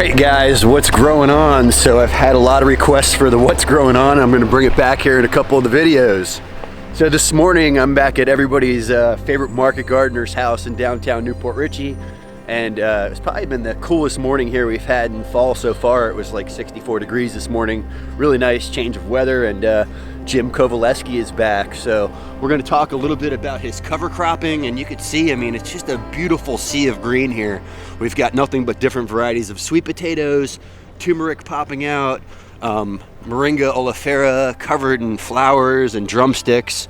Alright guys, what's growing on? So I've had a lot of requests for the what's growing on. I'm going to bring it back here in a couple of the videos. So this morning I'm back at everybody's favorite market gardener's house in downtown Newport Richey, and it's probably been the coolest morning here we've had in fall so far. It was like 64 degrees this morning. Really nice change of weather, and Jim Kovaleski is back. So we're going to talk a little bit about his cover cropping, and you can see, I mean, it's just a beautiful sea of green here. We've got nothing but different varieties of sweet potatoes, turmeric popping out, Moringa oleifera covered in flowers and drumsticks.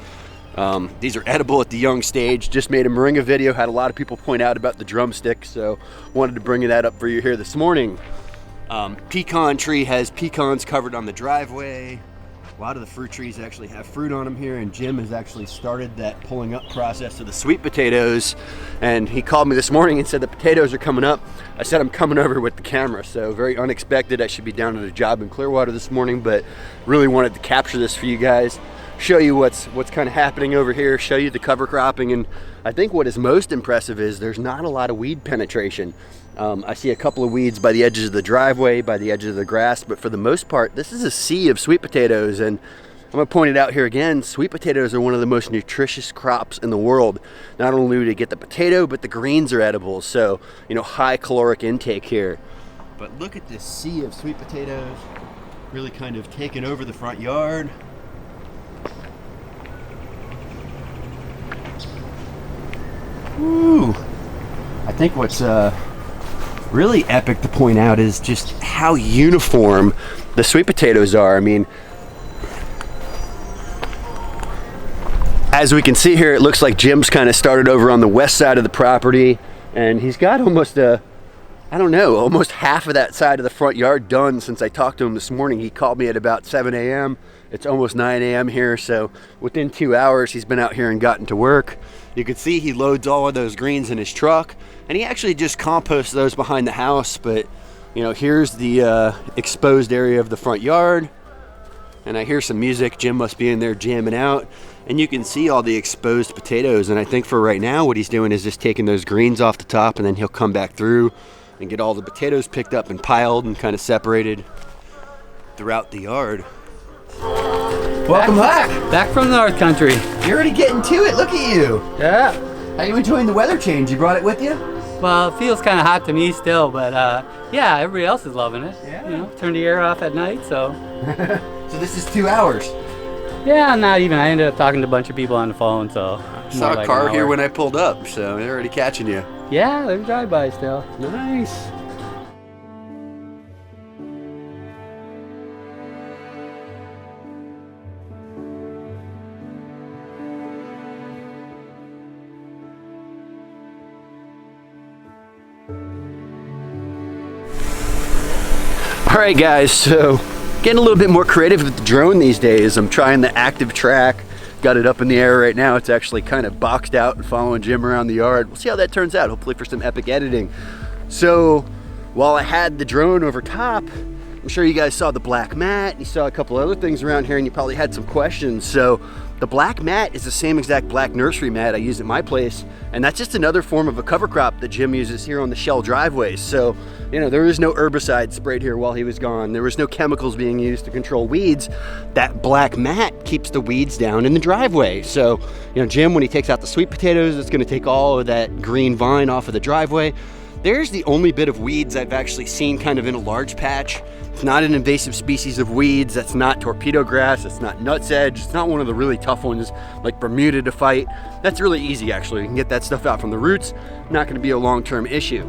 These are edible at the young stage. Just made a Moringa video, had a lot of people point out about the drumsticks, so wanted to bring that up for you here this morning. Pecan tree has pecans covered on the driveway. A lot of the fruit trees actually have fruit on them here, and Jim has actually started that pulling up process of the sweet potatoes. And he called me this morning and said the potatoes are coming up. I said I'm coming over with the camera, so very unexpected. I should be down at a job in Clearwater this morning, but really wanted to capture this for you guys, show you what's kind of happening over here, show you the cover cropping. And I think what is most impressive is there's not a lot of weed penetration. I see a couple of weeds by the edges of the driveway, by the edges of the grass, but for the most part, this is a sea of sweet potatoes. And I'm gonna point it out here again, sweet potatoes are one of the most nutritious crops in the world. Not only do you get the potato, but the greens are edible. So, you know, high caloric intake here. But look at this sea of sweet potatoes, really kind of taking over the front yard. Woo! I think what's really epic to point out is just how uniform the sweet potatoes are. I mean, as we can see here, it looks like Jim's kind of started over on the west side of the property, and he's got almost almost half of that side of the front yard done since I talked to him this morning. He called me at about 7 a.m. It's almost 9 a.m. here, so within 2 hours he's been out here and gotten to work. You can see he loads all of those greens in his truck, and he actually just composts those behind the house. But you know, here's the exposed area of the front yard, and I hear some music. Jim must be in there jamming out, and you can see all the exposed potatoes. And I think for right now what he's doing is just taking those greens off the top, and then he'll come back through and get all the potatoes picked up and piled and kind of separated throughout the yard. Welcome back. Back from North Country. You're already getting to it. Look at you. Yeah. How you enjoying the weather change? You brought it with you? Well, it feels kind of hot to me still, but yeah, everybody else is loving it. Yeah. You know, turn the air off at night, so. So this is 2 hours. Yeah, not even. I ended up talking to a bunch of people on the phone, so. I saw a car here when I pulled up, so they're already catching you. Yeah, there's drive-by still. Nice. Alright guys, so getting a little bit more creative with the drone these days. I'm trying the active track. Got it up in the air right now. It's actually kind of boxed out and following Jim around the yard. We'll see how that turns out, hopefully for some epic editing. So while I had the drone over top, I'm sure you guys saw the black mat. You saw a couple other things around here, and you probably had some questions. So the black mat is the same exact black nursery mat I use at my place, and that's just another form of a cover crop that Jim uses here on the shell driveways. So, you know, there was no herbicide sprayed here while he was gone. There was no chemicals being used to control weeds. That black mat keeps the weeds down in the driveway. So, you know, Jim, when he takes out the sweet potatoes, it's gonna take all of that green vine off of the driveway. There's the only bit of weeds I've actually seen kind of in a large patch. It's not an invasive species of weeds. That's not torpedo grass. It's not nutsedge. It's not one of the really tough ones like Bermuda to fight. That's really easy actually. You can get that stuff out from the roots. Not gonna be a long-term issue.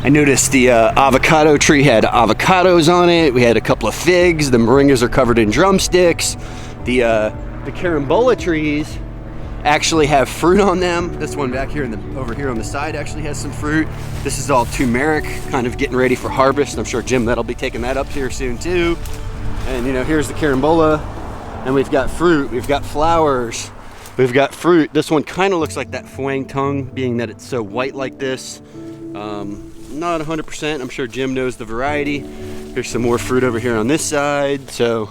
I noticed the avocado tree had avocados on it. We had a couple of figs. The moringas are covered in drumsticks. The carambola trees actually have fruit on them. This one back here over here on the side actually has some fruit. This is all turmeric, kind of getting ready for harvest. I'm sure Jim that'll be taking that up here soon too. And you know, here's the carambola, and we've got fruit, we've got flowers, we've got fruit. This one kind of looks like that Fuang tongue, being that it's so white like this. Not 100%, I'm sure Jim knows the variety. Here's some more fruit over here on this side. So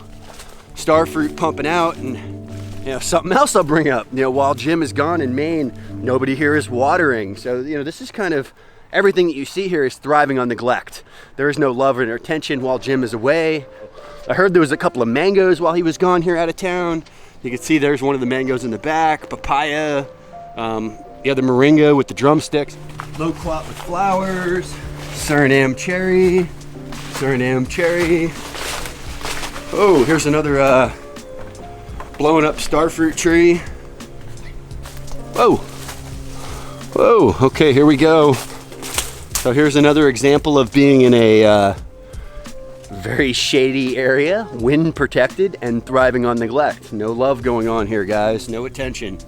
star fruit pumping out. And something else I'll bring up, while Jim is gone in Maine, nobody here is watering. So, this is kind of everything that you see here is thriving on neglect. There is no love or attention while Jim is away. I heard there was a couple of mangoes while he was gone here out of town. You can see there's one of the mangoes in the back, papaya, the other moringa with the drumsticks, loquat with flowers, Suriname cherry. Oh, here's another blowing up starfruit tree. Whoa, okay, here we go. So here's another example of being in a very shady area, wind protected, and thriving on neglect. No love going on here, guys, no attention.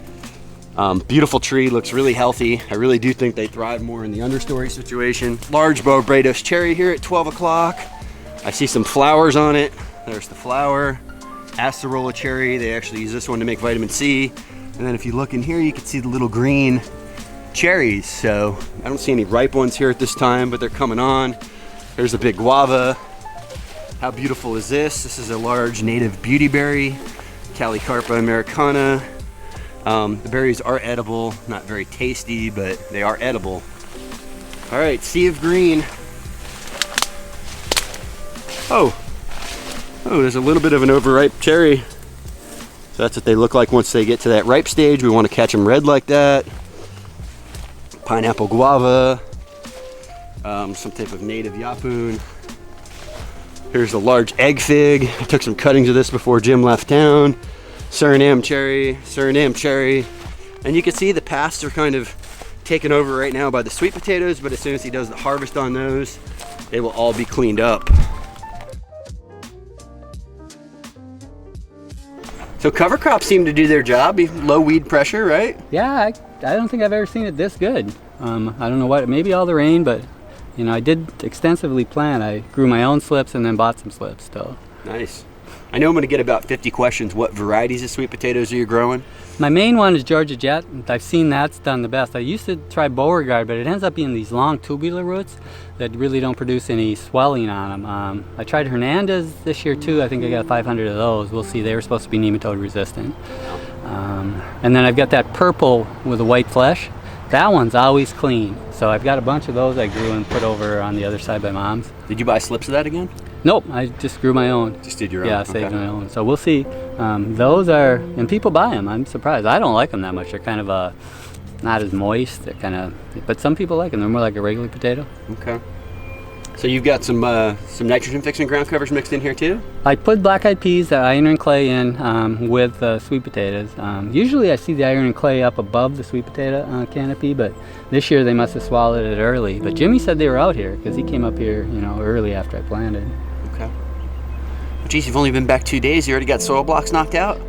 Beautiful tree, looks really healthy. I really do think they thrive more in the understory situation. Large Barbados cherry here at 12 o'clock. I see some flowers on it. There's the flower. Acerola cherry, they actually use this one to make vitamin C. And then if you look in here, you can see the little green cherries. So I don't see any ripe ones here at this time, but they're coming on. There's a big guava. How beautiful is this? This is a large native beauty berry, Calicarpa americana. The berries are edible, not very tasty, but they are edible. All right, sea of green. Oh, there's a little bit of an overripe cherry. So that's what they look like once they get to that ripe stage. We want to catch them red like that. Pineapple guava, some type of native yapoon. Here's a large egg fig. I took some cuttings of this before Jim left town. Suriname cherry. And you can see the pasts are kind of taken over right now by the sweet potatoes, but as soon as he does the harvest on those, they will all be cleaned up. So cover crops seem to do their job, low weed pressure, right? Yeah, I don't think I've ever seen it this good. I don't know what, maybe all the rain, but I did extensively plant. I grew my own slips and then bought some slips still. Nice. I know I'm going to get about 50 questions. What varieties of sweet potatoes are you growing? My main one is Georgia Jet. I've seen that's done the best. I used to try Beauregard, but it ends up being these long tubular roots that really don't produce any swelling on them. I tried Hernandez this year too. I think I got 500 of those. We'll see. They were supposed to be nematode resistant. And then I've got that purple with the white flesh. That one's always clean. So I've got a bunch of those I grew and put over on the other side by Mom's. Did you buy slips of that again? Nope, I just grew my own. Just did your own? Yeah, saved my own. So we'll see. Those are, and people buy them. I'm surprised. I don't like them that much. They're kind of not as moist. They're kind of, but some people like them. They're more like a regular potato. Okay. So you've got some nitrogen fixing ground covers mixed in here too? I put black-eyed peas, iron and clay in with sweet potatoes. Usually I see the iron and clay up above the sweet potato canopy, but this year they must have swallowed it early. But Jimmy said they were out here because he came up here, early after I planted. Okay. Well, geez, you've only been back 2 days. You already got soil blocks knocked out?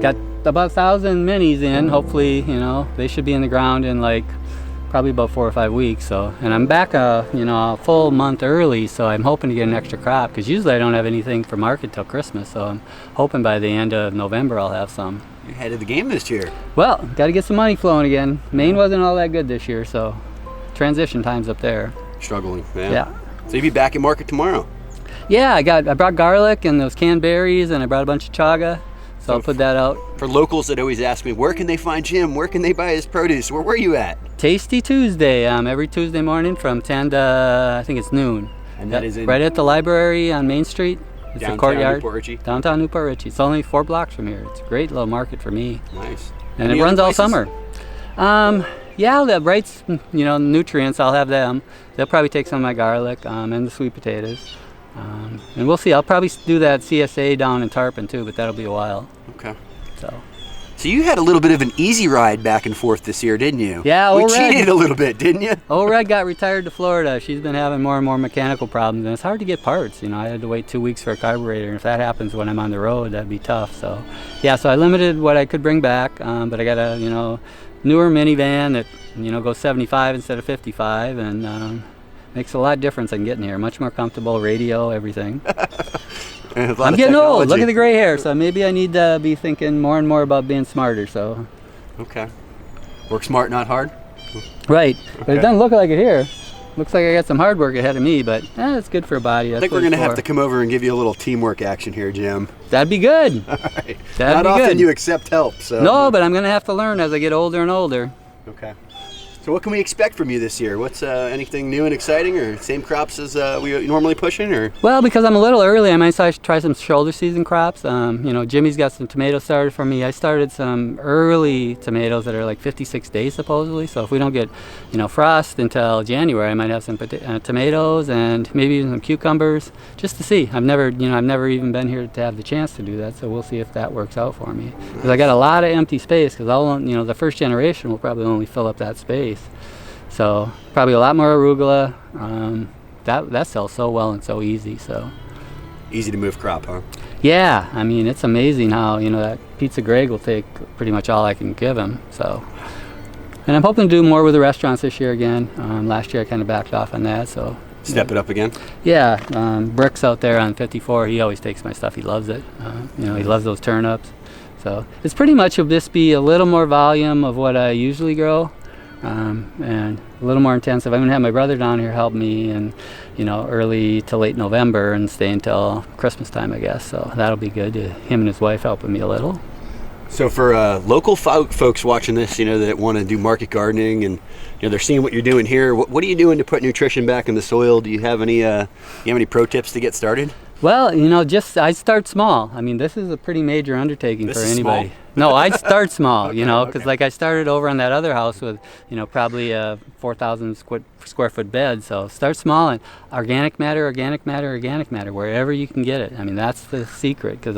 Got about 1,000 minis in. Hopefully, they should be in the ground in probably about 4 or 5 weeks. So, and I'm back a full month early, so I'm hoping to get an extra crop because usually I don't have anything for market till Christmas. So I'm hoping by the end of November I'll have some. You're ahead of the game this year. Well, got to get some money flowing again. Maine wasn't all that good this year, so transition time's up there. Struggling, man. Yeah. So you'll be back at market tomorrow? Yeah, I brought garlic and those canned berries, and I brought a bunch of chaga. So I'll put that out. For locals that always ask me, where can they find Jim? Where can they buy his produce? Where were you at? Tasty Tuesday, every Tuesday morning from 10 to, I think it's noon. And that is right at the library on Main Street. It's downtown a courtyard. Newport Richie? Downtown Newport Richie. It's only 4 blocks from here. It's a great little market for me. Nice. And it runs all summer. Yeah, the Brights, nutrients, I'll have them. They'll probably take some of my garlic and the sweet potatoes. And we'll see. I'll probably do that CSA down in Tarpon too, but that'll be a while. Okay. So you had a little bit of an easy ride back and forth this year, didn't you? Yeah, we cheated a little bit, didn't you? Red got retired to Florida. She's been having more and more mechanical problems, and it's hard to get parts. I had to wait 2 weeks for a carburetor, and if that happens when I'm on the road, that'd be tough. So, yeah, so I limited what I could bring back, but I got a newer minivan that goes 75 instead of 55, and makes a lot of difference in getting here. Much more comfortable, radio, everything. I'm getting old. Look at the gray hair. So maybe I need to be thinking more and more about being smarter. So. Okay. Work smart, not hard. Right. Okay. But it doesn't look like it here. looks like I got some hard work ahead of me, but it's good for a body. I think we're going to have to come over and give you a little teamwork action here, Jim. That'd be good. All right. That'd Not be often good. you accept help, so. No, but I'm going to have to learn as I get older and older. Okay. So what can we expect from you this year? What's anything new and exciting, or same crops as we normally pushing, or? Well, because I'm a little early, I might try some shoulder season crops. You know, Jimmy's got some tomatoes started for me. I started some early tomatoes that are like 56 days supposedly. So if we don't get, you know, frost until January, I might have some tomatoes and maybe even some cucumbers, just to see. I've never even been here to have the chance to do that. So we'll see if that works out for me. Because I got a lot of empty space. Because the first generation will probably only fill up that space. So probably a lot more arugula. That sells so well and so easy. So easy to move crop, huh? Yeah, I mean, it's amazing how, you know, that pizza Greg will take pretty much all I can give him. So, and I'm hoping to do more with the restaurants this year again. Last year I kind of backed off on that. So step it up again. Yeah, Brick's out there on 54. He always takes my stuff. He loves it. You know, he loves those turnips. So it's pretty much will just be a little more volume of what I usually grow. And a little more intensive. I'm gonna have my brother down here help me, and you know, early to late November, and stay until Christmas time, I guess. So that'll be good. Him and his wife helping me a little. So for local folks watching this, you know, that want to do market gardening, and you know, they're seeing what you're doing here. What are you doing to put nutrition back in the soil? Do you have any pro tips to get started? Well, you know, I start small. I mean, this is a pretty major undertaking for anybody. Small? No, I start small, you know, because okay. like I started over on that other house with, you know, probably a 4,000 square foot bed. So start small, and organic matter, wherever you can get it. I mean, that's the secret, because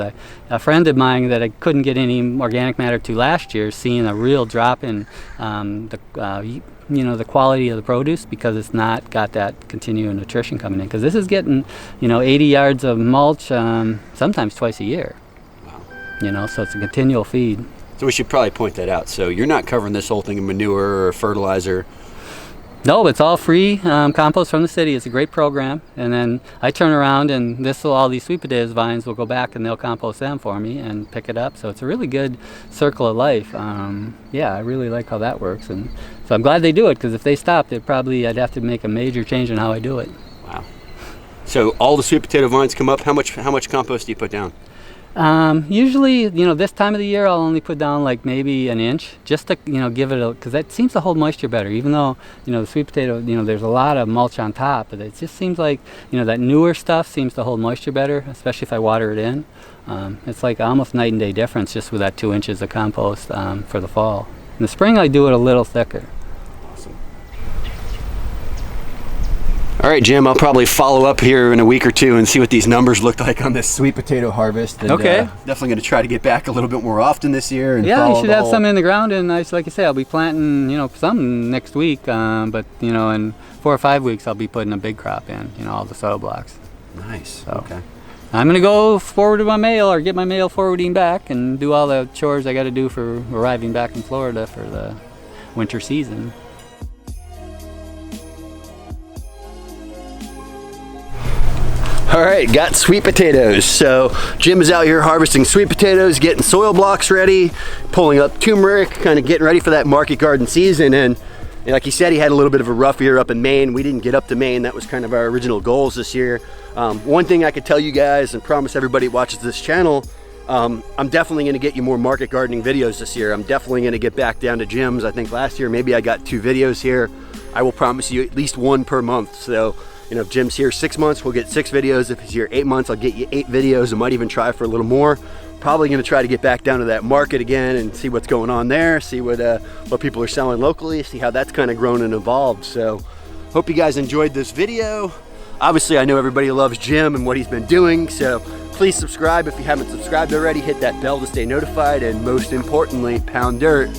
a friend of mine that I couldn't get any organic matter to last year, seeing a real drop in the quality of the produce, because it's not got that continuing nutrition coming in. Because this is getting, you know, 80 yards of mulch sometimes twice a year. Wow. You know, so it's a continual feed. So we should probably point that out. So you're not covering this whole thing in manure or fertilizer. No, it's all free compost from the city. It's a great program. And then I turn around, and all these sweet potatoes vines will go back, and they'll compost them for me and pick it up. So it's a really good circle of life. Yeah, I really like how that works. And so I'm glad they do it, because if they stopped, I'd have to make a major change in how I do it. Wow. So all the sweet potato vines come up. How much compost do you put down? Usually, you know, this time of the year, I'll only put down like maybe an inch, just to, you know, give it because that seems to hold moisture better, even though, you know, the sweet potato, you know, there's a lot of mulch on top, but it just seems like, you know, that newer stuff seems to hold moisture better, especially if I water it in. It's like almost night and day difference just with that 2 inches of compost for the fall. In the spring, I do it a little thicker. All right, Jim, I'll probably follow up here in a week or two and see what these numbers look like on this sweet potato harvest. And, okay. Definitely going to try to get back a little bit more often this year. And yeah, you should have some in the ground, and like I say, I'll be planting, you know, some next week, but, you know, in 4 or 5 weeks, I'll be putting a big crop in, you know, all the soil blocks. Nice, so, okay. I'm going to go forward to my mail, or get my mail forwarding back, and do all the chores I got to do for arriving back in Florida for the winter season. All right, got sweet potatoes. So Jim is out here harvesting sweet potatoes, getting soil blocks ready, pulling up turmeric, kind of getting ready for that market garden season. And like he said, he had a little bit of a rough year up in Maine. We didn't get up to Maine. That was kind of our original goals this year. One thing I could tell you guys, and promise everybody who watches this channel, I'm definitely going to get you more market gardening videos this year. I'm definitely going to get back down to Jim's. I think last year maybe I got 2 videos here. I will promise you at least 1 per month. So, you know, if Jim's here 6 months, we'll get 6 videos. If he's here 8 months, I'll get you 8 videos. I might even try for a little more. Probably going to try to get back down to that market again and see what's going on there, see what people are selling locally, see how that's kind of grown and evolved. So hope you guys enjoyed this video. Obviously, I know everybody loves Jim and what he's been doing, so please subscribe if you haven't subscribed already. Hit that bell to stay notified, and most importantly, pound dirt.